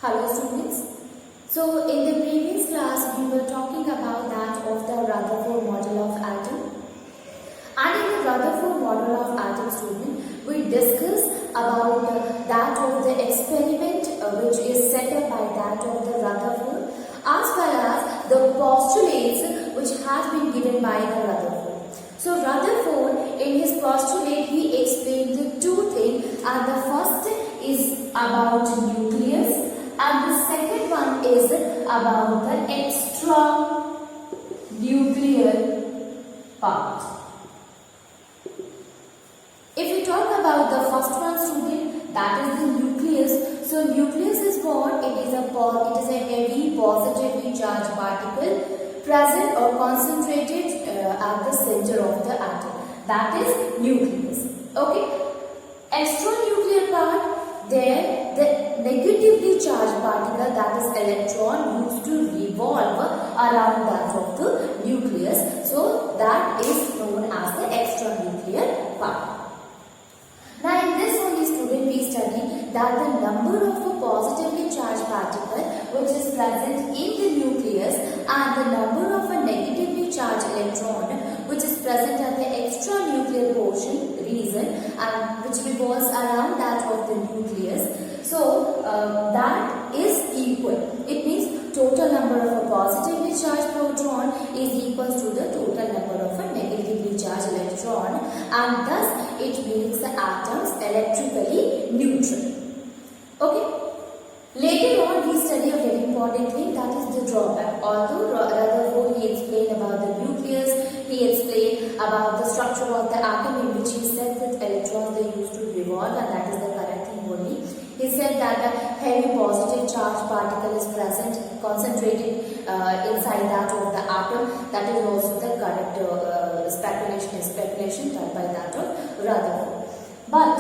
Hello students. So in the previous class we were talking about that of the Rutherford model of atom. And in the Rutherford model of atom student we discussed about that of the experiment which is set up by that of the Rutherford as well as the postulates which has been given by the Rutherford. So Rutherford in his postulate he explained the two things, and the first is about nucleus and the second one is about the extra nuclear part. If we talk about the first one student, that is the nucleus. So nucleus is what? It is a heavy positively charged particle present or concentrated at the center of the atom. That is nucleus. Okay. Extranuclear part, there the negatively charged particle, that is electron, used to revolve around that of the nucleus. So that is known as the extranuclear part. Now in this only student we study that the number of a positively charged particle which is present in the nucleus and the number of a negatively charged electron which is present at the extranuclear portion region and which revolves around that of the nucleus. So that is equal. It means total number of a positively charged proton is equal to the total number of a negatively charged electron, and thus it makes the atoms electrically neutral. Okay. Later on we study a very important thing, that is the drawback. Although Rutherford he explained about the nucleus, he explained about the structure of the atom in which he said that electrons they used to revolve, and that is the correct thing only. He said that a heavy positive charged particle is present, concentrated inside that of the atom. That is also the correct speculation done by that of Rutherford. But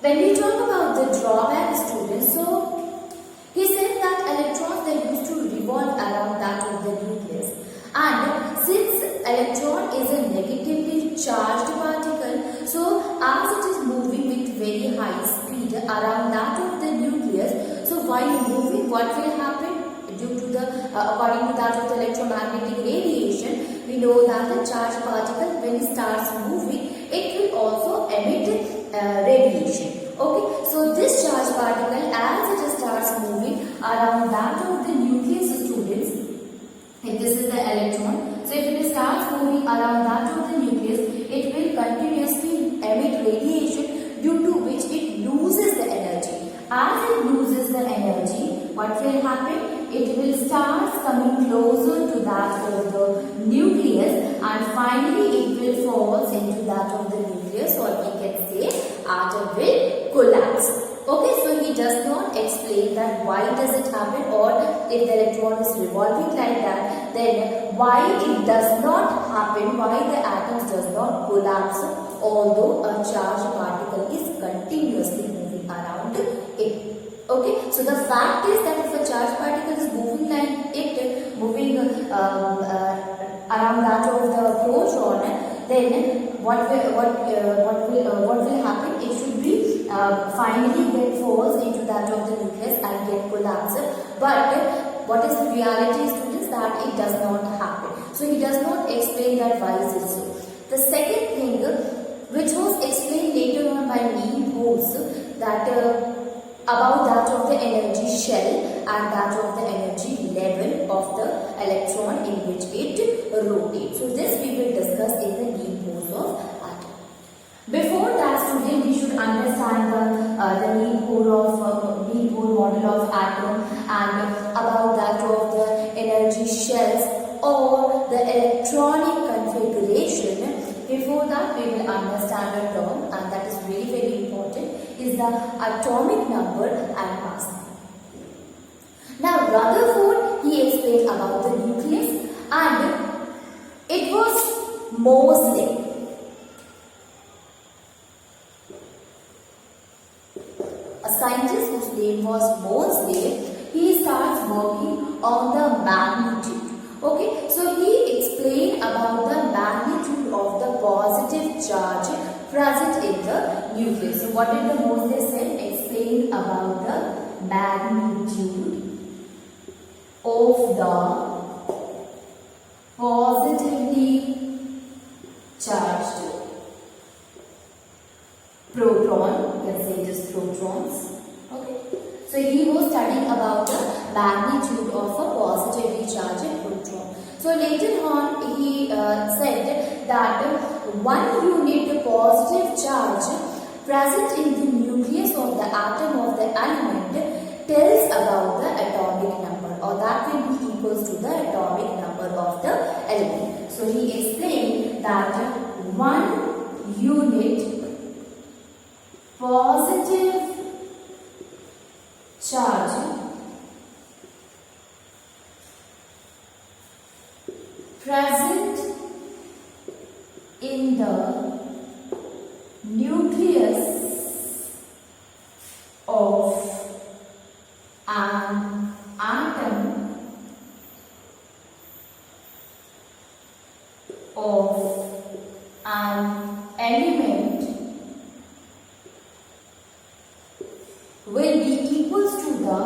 when we talk about the drawback students, so he said that electrons they used to revolve around that of the nucleus, and since electron is a negatively charged particle, so as it is moving with very high speed around that of the nucleus, so while moving what will happen? Due to the according to that of the electromagnetic radiation, we know that the charged particle when it starts moving, it will also emit radiation. Okay, so this charged particle as it starts moving around that of the nucleus students, if this is the electron, so if it starts moving around that of the nucleus, it will continuously emit radiation, due to which it loses the energy. As it loses the energy, what will happen? It will start coming closer to that of the nucleus, and finally it will fall into that of the nucleus, or we can say atom will collapse. Okay, so he does not explain that why does it happen, or if the electron is revolving like that, then why it does not happen, why the atoms does not collapse although a charged particle is continuously moving around it. Okay, so the fact is that if a charged particle is moving like it, moving around that of the proton, then what will happen? It should be finally get falls into that of the nucleus and get collapsed. But what is the reality, students? That it does not happen. So he does not explain that why is it so. The second thing, which was explained later on by Niels Bohr, that about that of the energy shell and that of the energy level of the electron in which it rotates. So this we will discuss in the Niels Bohr of atom. Before that, student, we should understand the Niels Bohr model of atom and about that of the energy shells or the electronic configuration. Before that, we will understand a term, and that is very, very important, is the atomic number and mass. Now, Rutherford, he explained about the nucleus, and it was Moseley. A scientist whose name was Moseley, he starts working on the magnitude. Okay, so he explained about the magnitude of the positive charge present in the nucleus. So what did the Moseley say? Explain about the magnitude of the positively charged proton, you can say it is protons. Okay, so he was studying about the magnitude of a positively charged proton. So later on he said that 1 unit positive charge present in the nucleus of the atom of the element tells about the atomic number, or that will be equals to the atomic number of the element. So he explained that 1 unit positive charge present in the nucleus of an atom of an element will be equals to the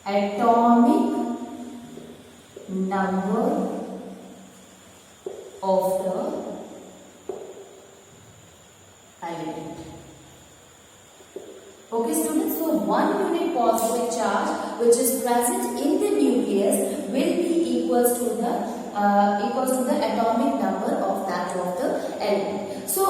atomic number of the element. Okay students, so 1 unit positive charge which is present in the nucleus will be equals to the atomic number of that of the element. So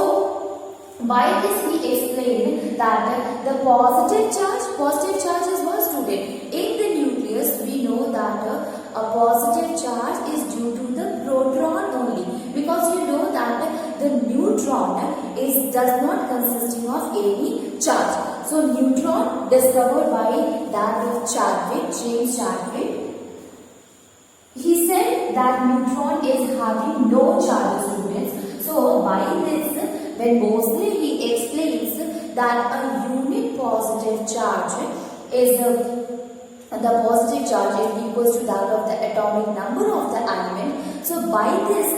by this we explain that the positive charge is what student? In the nucleus we know that a positive charge is due to the proton only, because you know that the neutron does not consisting of any charge. So neutron discovered by that of James Chadwick. He said that neutron is having no charge, students. So by this, when Moseley he explains that a unit positive charge is the positive charge is equals to that of the atomic number of the element. So by this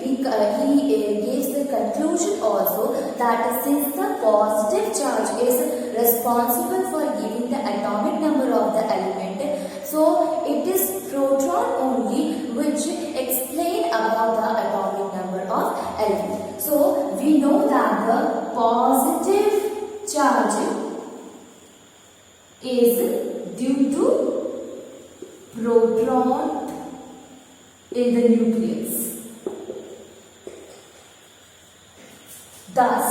he gives the conclusion also that since the positive charge is responsible for giving the atomic number of the element, so it is proton only which explain about the atomic number of element. So we know that the positive charge is due to proton in the nucleus. Thus,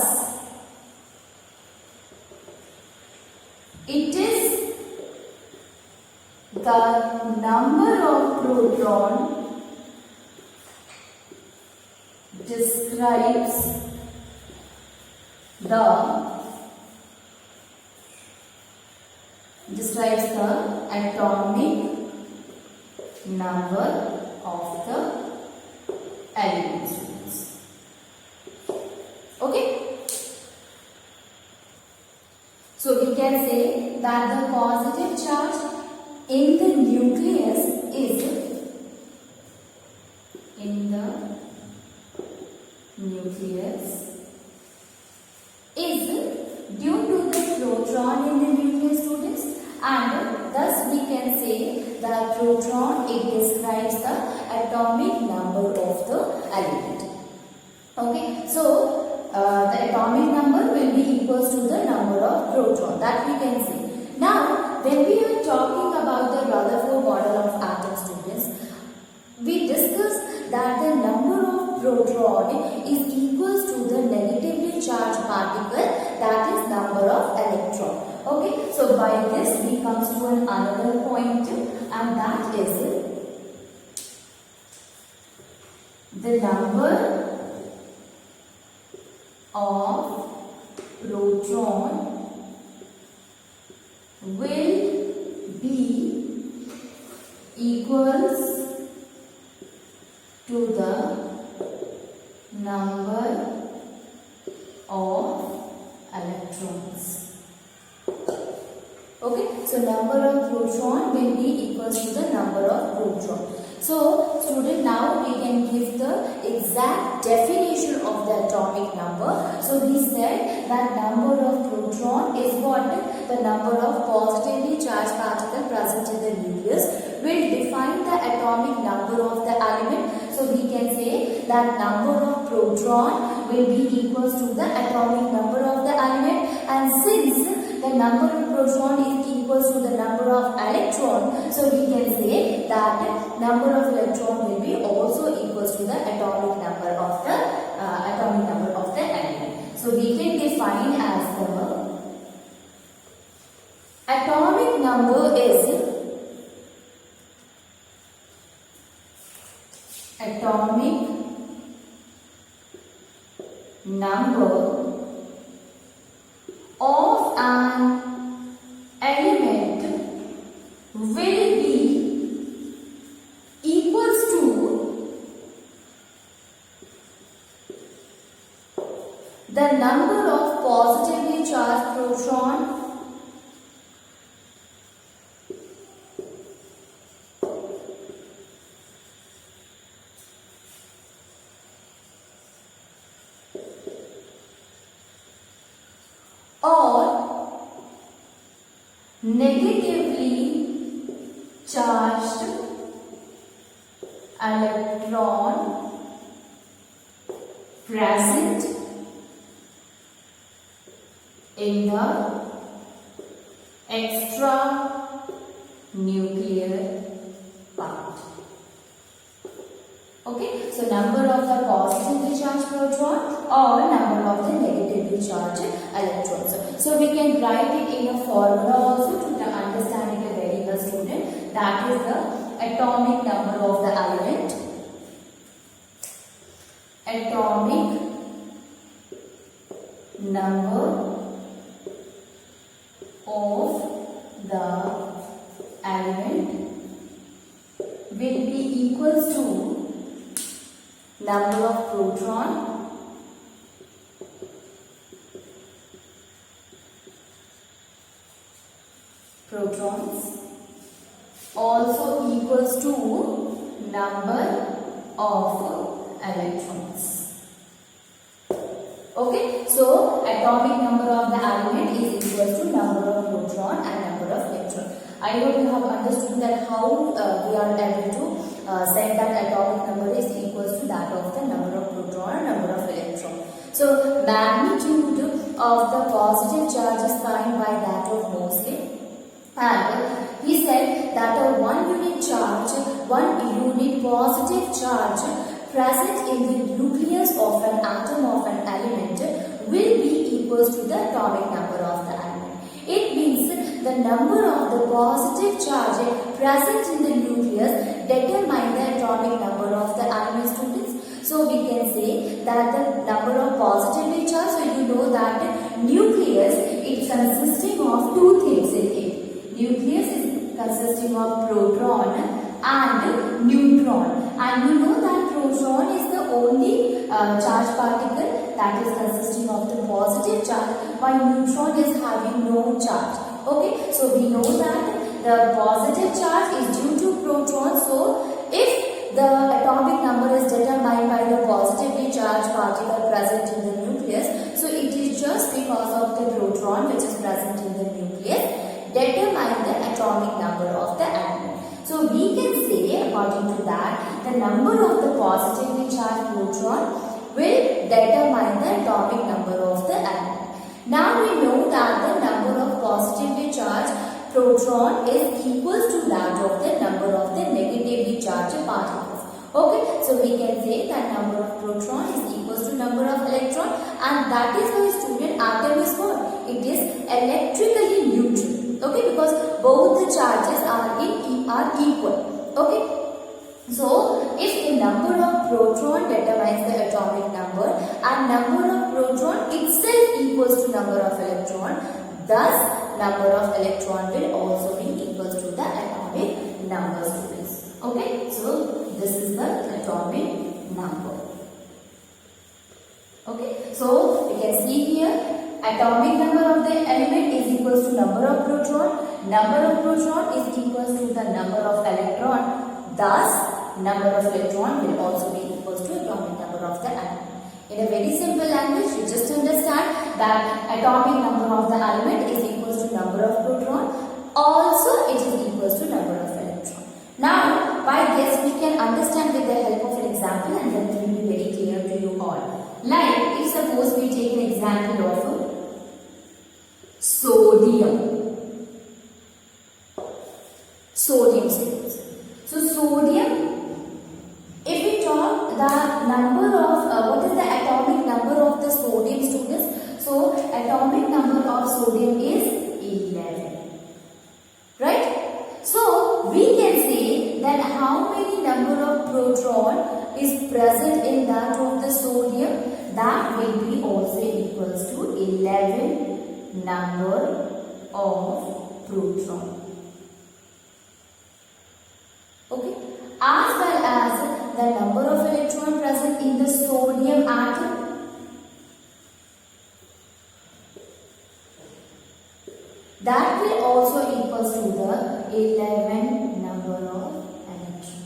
it is the number of proton describes the atomic number of the elements. Okay? So we can say that the positive charge in the nucleus is due to the proton in the nucleus, students, and thus we can say that proton describes the atomic number of the element. Okay, so the atomic number will be equals to the number of proton, that we can say. Now, when we are talking about the Rutherford model of atom, students, we discussed that the number of proton is equals to the negatively charged particle, that is number of electron. Okay, so by this we comes to another point, and that is the number of proton will be equals to the number of electrons. Okay, so number of proton will be equals to the number of proton. So, student, now we can give the exact definition of the atomic number. So, we said that number of proton is what? The number of positively charged particles present in the nucleus will define the atomic number of the element. So, we can say that number of proton will be equals to the atomic number of the element, and since the number of proton is equals to the number of electron, so we can say that number of electron will be also equals to the atomic number of the element. So we can define as the atomic number is atomic number of an element will be equals to the number of positively charged proton or negatively charged electron present in the extra nuclear part. Okay, so number of the positively charged proton or number of the negatively charged electrons. So we can write it in a formula also to understand it very well, student. That is the atomic number of the element. Atomic number of the element will be equals to number of protons also equals to number of electrons. Okay, so atomic number of the element is equals to number of proton and number of electron. I hope you have understood that how we are able to say that atomic number is equals to that of the number of proton and number of electron. So magnitude of the positive charge is defined by that of Moseley, and he said that a 1 unit charge, 1 unit positive charge present in the nucleus of an atom of an element will be equals to the atomic number of the element. It means the number of the positive charge present in the nucleus determine the atomic number of the element, students. So we can say that the number of positively charged, so you know that nucleus is consisting of two things in it. Nucleus is consisting of proton and neutron, and you know that proton is the only charged particle that is consisting of the positive charge, while neutron is having no charge. Okay, so we know that the positive charge is due to proton. So if the atomic number is determined by the positively charged particle present in the nucleus, so it is just because of the proton which is present in the nucleus determine the atomic number of the element. So we can say, according to that, the number of the positively charged proton will determine the atomic number of the element. Now we know that the number of positively charged proton is equals to that of the number of the negatively charged particles. Okay, so we can say that number of proton is equals to number of electron, and that is why, student, atom is what? It is electrically neutral. Okay, because both the charges are equal. Okay, so if the number of proton determines the atomic number and number of proton itself equals to number of electron, thus number of electron will also be equals to the atomic number, students. Okay, so this is the atomic number. Okay, so we can see here atomic number of the element is equals to number of proton. Number of proton is equals to the number of electron. Thus, number of electron will also be equals to atomic number of the atom. In a very simple language, you just understand that atomic number of the element is equals to number of proton. Also, it is equals to number of electron. Now, by this we can understand with the help of an example, and then it will be very clear to you all. Like, if suppose we take an example of sodium. Sodium students. So, sodium, if we talk the number of, what is the atomic number of the sodium students? So, atomic number of sodium is 11. Right? So, we can say that how many number of proton is present in that of the sodium? That will be also equals to 11 number of proton. Okay, as well as the number of electron present in the sodium atom, that will also equals to the 11 number of electron.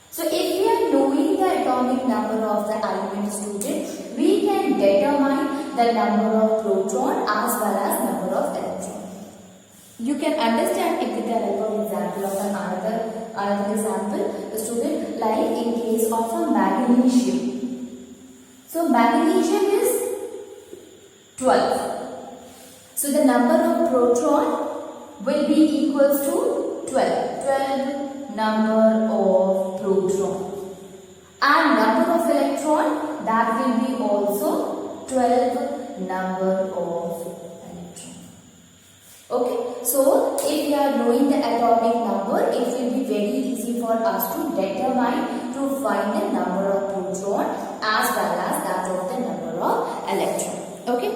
So if we are knowing the atomic number of the element student, we can determine the number of proton as well as number of electron. You can understand it with the help of example of another example, the student, like in case of a magnesium. So magnesium is 12. So the number of proton will be equals to 12. 12 number of proton. And number of electron, that will be also 12 number of electron. Okay, so if we are knowing the atomic number, it will be very easy for us to determine, to find the number of proton as well as that of the number of electron. Okay.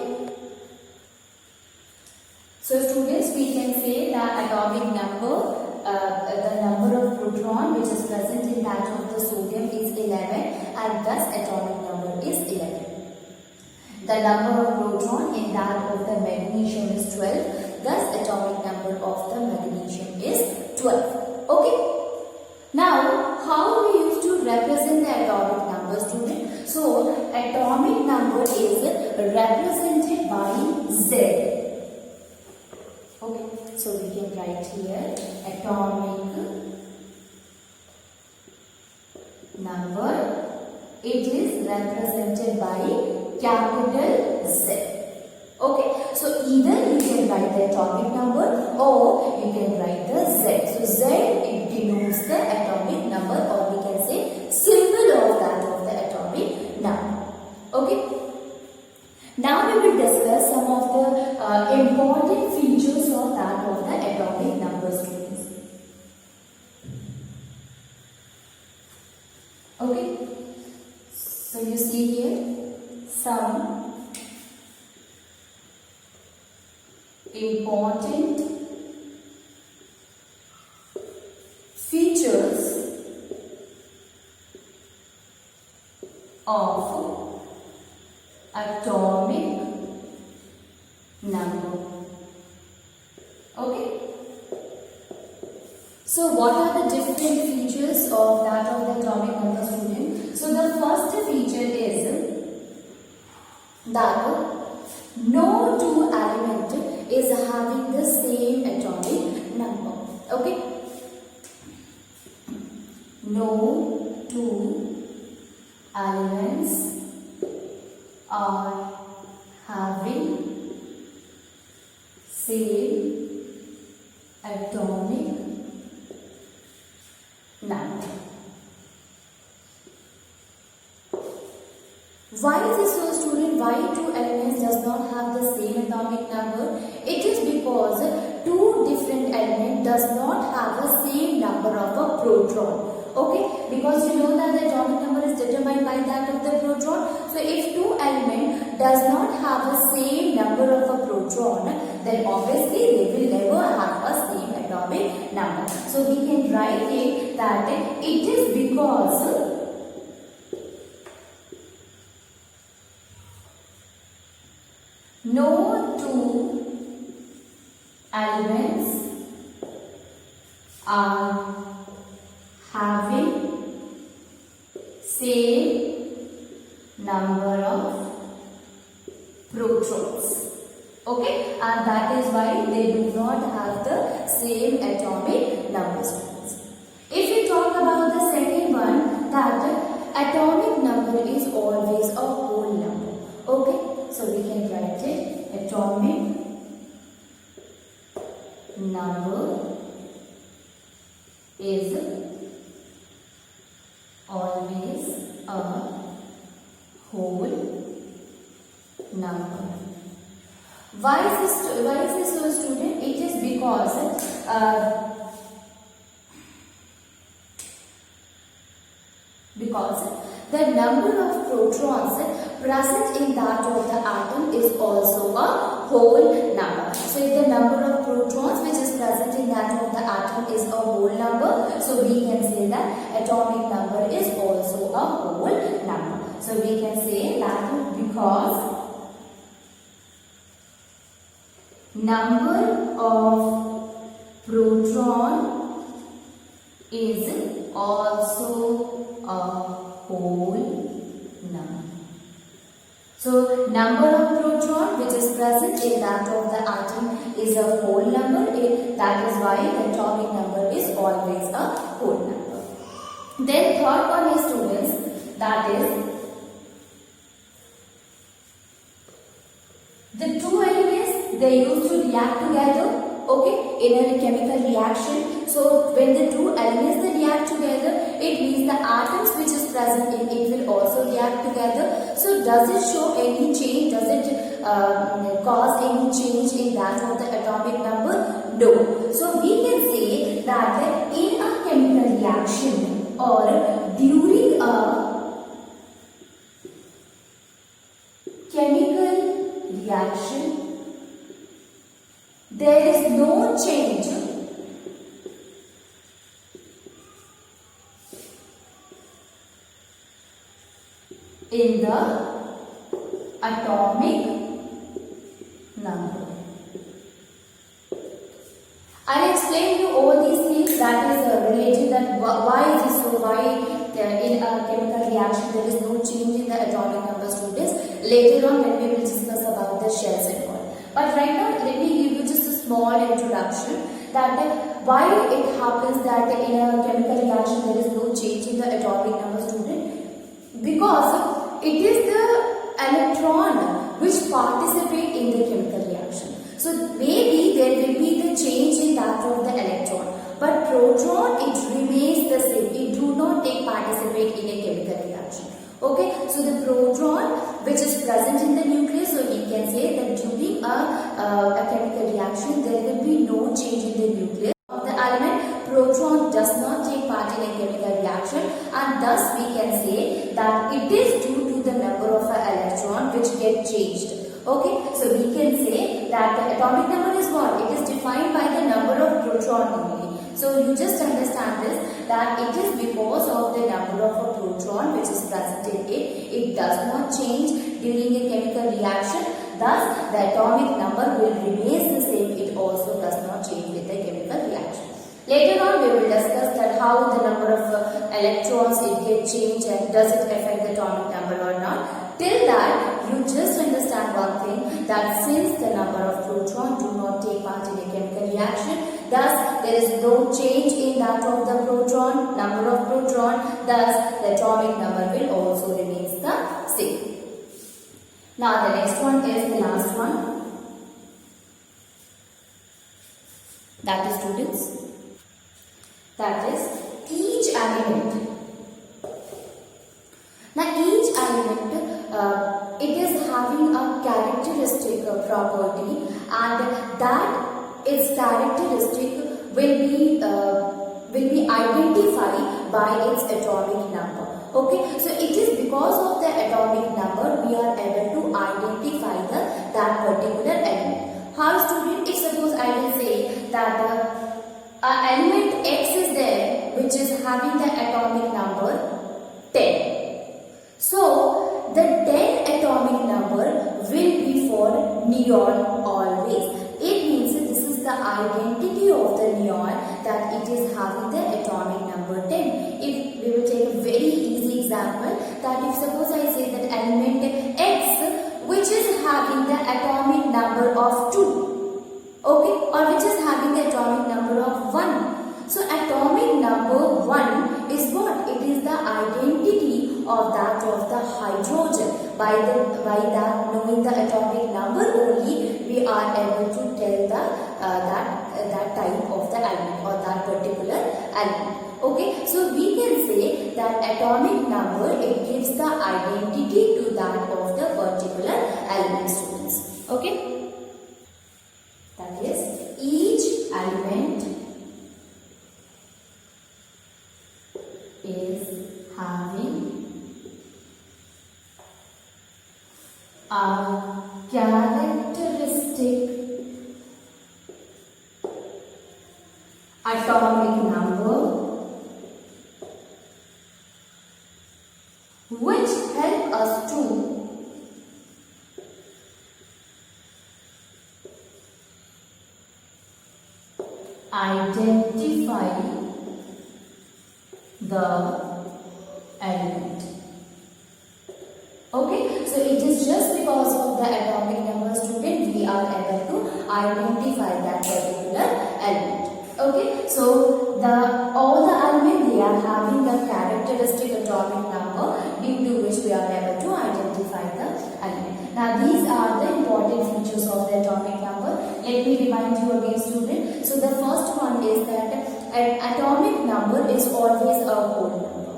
So students, we can say that atomic number, the number of proton which is present in that of the sodium is 11, and thus atomic number is 11. The number of proton in that of the magnesium is 12, thus atomic number of the magnesium is 12. Okay. Now, how we used to represent the atomic number, student? So, atomic number is represented by Z. Okay, so we can write here atomic number. It is represented by capital Z. Okay, so either you can write the atomic number or you can write the Z. So Z, it denotes the atomic number, or we can say symbol of that of the atomic number. Okay. Now we will discuss some of the important features of that of the atomic number, students. Okay, so you see here some important features of atomic number. Okay. So what are the different features of that of the atomic number, student? So the first feature is that no two element is having the same atomic number. Okay. No two elements are having same atomic number. Why is this so, student? Why two elements does not have the same atomic number? It is because two different elements does not have the same number of a proton. Okay, because you know that the atomic number is determined by that of the proton. So if two element does not have the same number of a proton, then obviously they will never have a same atomic number. So we can write it that it is because no two elements are same number of protons. Okay, and that is why they do not have the same atomic numbers. If we talk about the second one, that atomic number is always a whole number. Okay, so we can write it, atomic number is always a whole number. Why is this so, student? It is because the number of protons present in that of the atom is also a whole number. So if the number of protons which is present in that of the atom is a whole number, so we can say that atomic number is also a whole number. So we can say that because number of proton is also a whole number. So number of proton which is present in that of the atom is a whole number. That is why the atomic number is always a whole number. Then third one is, students, that is the two elements, they used to react together, okay, in a chemical reaction. So when the two elements they react together, it means the atoms which is present in it will also react together. So does it show any change? Does it cause any change in that of the atomic number? No. So we can say that in a chemical reaction or during a chemical reaction, there is no change in the atomic number. I'll explain you all these things that is related, that why is this so, why in a chemical reaction there is no change in the atomic number, students. Later on when we will discuss about the shells and all. But right now let me give you just a small introduction that why it happens that in a chemical reaction there is no change in the atomic number, student. Because it is the electron which participate in the chemical reaction. So maybe there will be the change in that of the electron, but proton it remains the same. It do not participate in a chemical reaction. Okay, so the proton which is present in the nucleus, so we can say that during a chemical reaction there will be no change in the nucleus of the element. Proton does not take part in a chemical reaction, and thus we can say that it is due to the number of electron which get changed. Okay, so we can say that the atomic number is what? It is defined by the number of proton only. So you just understand this, that it is because of the number of a proton which is present in it. It does not change during a chemical reaction. Thus, the atomic number will remain the same. It also does not change with the chemical reaction. Later on, we will discuss that how the number of electrons it get changed and does it affect the atomic number or not. Till that, you just understand one thing, that since the number of protons do not take part in a chemical reaction, thus there is no change in that of the proton, number of proton, thus the atomic number will also remain the same. Now the next one is the last one, that is, students, that is each element. Now each element it is having a characteristic property, and that its characteristic will be identified by its atomic number. Okay, so it is because of the atomic number we are able to identify that particular element. How, student? If suppose I will say that element X is there which is having the atomic number 10. So the 10 atomic number will be for neon always. It means that this is the identity of the neon, that it is having the atomic number 10. If we will take a very easy example example that if suppose I say that element X which is having the atomic number of 2, okay, or which is having the atomic number of 1. So atomic number 1 is what? It is the identity of that of the hydrogen. By that knowing the atomic number only, we are able to tell the that type of the element or that particular element. Okay, so we can say that atomic number, it gives the identity to that of the particular element, students. Okay, that is each element is having a characteristic atomic number which help us to identify the element. Okay, so it is just because of the atomic number, student, we are able to identify that particular element. Okay, so all the elements, they are having the characteristic atomic number due to which we are able to identify the element. Now these are the important features of the atomic number. Let me remind you again, student. So the first one is that an atomic number is always a whole number.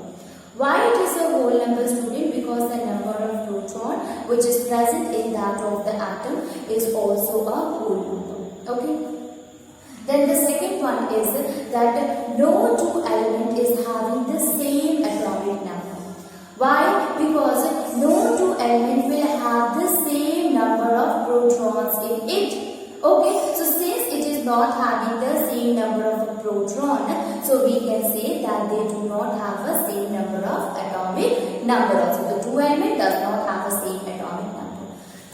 Why it is a whole number, student? Because the number of proton which is present in that of the atom is also a whole number. Okay. Then the second one is that no two element is having the same atomic number. Why? Because no two element will have the same number of protons in it. Okay, so since it is not having the same number of proton, so we can say that they do not have the same number of atomic number. So the two element does not have the same atomic number.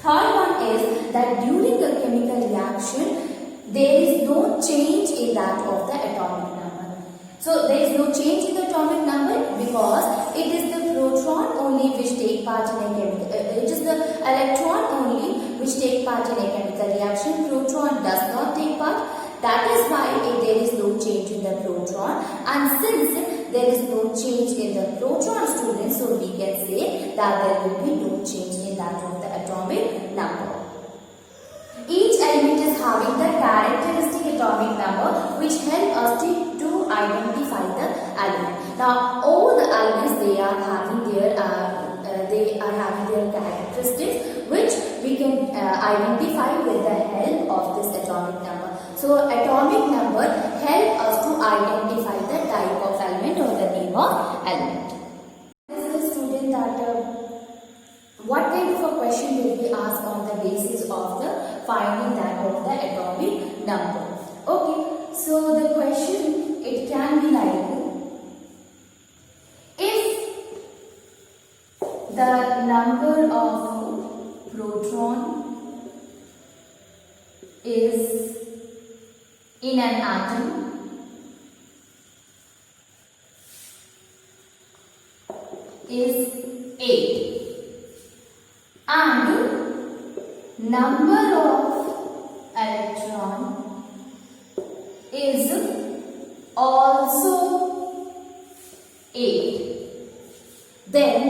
Third one is that during a chemical reaction, there is no change in that of the atomic number. So there is no change in the atomic number because it is the proton only which take part in a chemical. It is the electron only which take part in a chemical reaction. Proton does not take part. That is why there is no change in the proton. And since there is no change in the proton, students, so we can say that there will be no change in that of the atomic number. Each element is having the characteristic atomic number which help us to identify the element. Now all the elements, they are having their characteristics which we can identify with the help of this atomic number. So atomic number help us to identify the type of element or the name of element. This is a student that what kind of a question will be asked on the basis of the finding that of the atomic number? Okay, so the question, it can be like, if the number of proton is in an atom is 8 and number of electron is also 8, then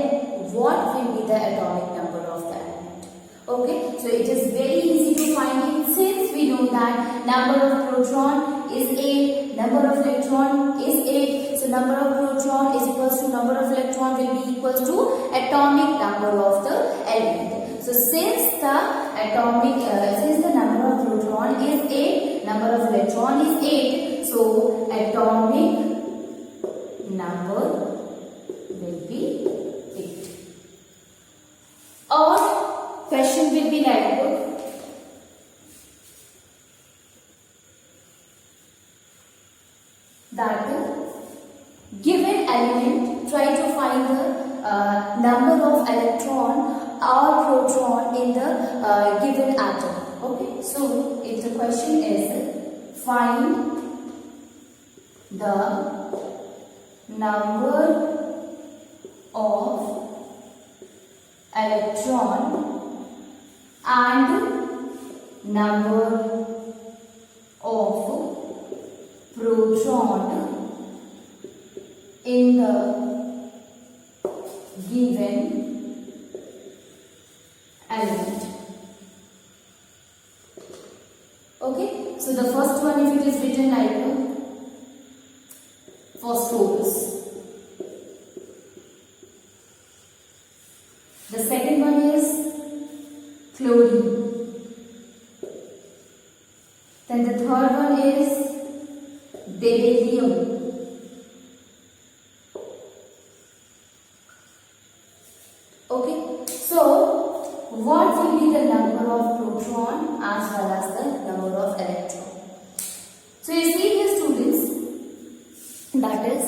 what will be the atomic number of the element? Okay, so it is very easy to find it since we know that number of proton is 8, number of electron is 8. So number of proton is equals to number of electron will be equals to atomic number of the element. So since the number of proton is 8, number of electron is 8, so atomic number will be 8. Or question will be like, that given element, try to find the number of electron or proton in the given atom. Okay, so if the question is find the number of electron and number of proton in the given element. Okay, so the first one, if it is written like phosphorus. The second one is chlorine. Then the third one is beryllium. Okay, so what will be the number of proton as well as the number of electron? So you see here students, that is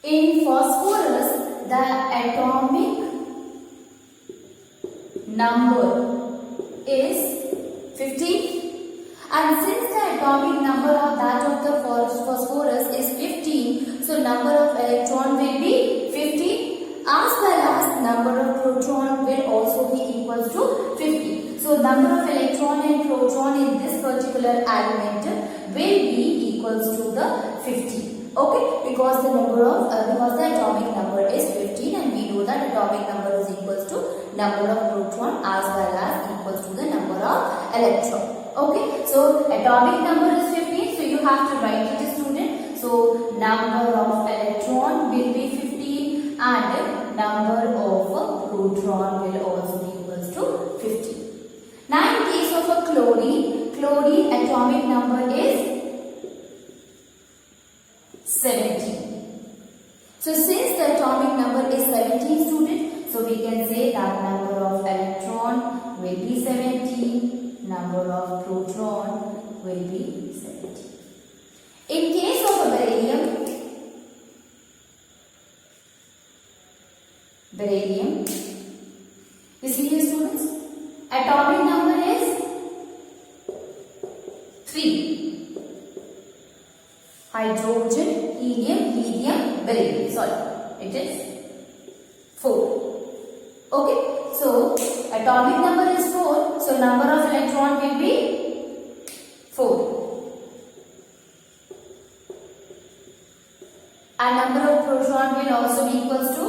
in phosphorus the atomic number is 15, and since the atomic number of that of the phosphorus is 15, so number of electron will be 15 as well as number of proton will also be equals to 50. So number of electron and proton in this particular element will be equals to the 50. Okay, because the number of because the atomic number is 15, and we know that atomic number is equals to number of proton as well as equals to the number of electron. Okay, so atomic number is 15, so you have to write it, student. So number of electron will be 15 and number of proton will also be equals to 50. Now in case of a chlorine atomic number is 17. So since the atomic number is 17, student, so we can say that number of electron will be 17, number of proton will be 17. In case of a beryllium, you see here students, atomic number is 3. Hydrogen, helium, lithium, beryllium. Sorry, it is 4. Okay, so atomic number is 4. So number of electron will be 4. And number of proton will also be equals to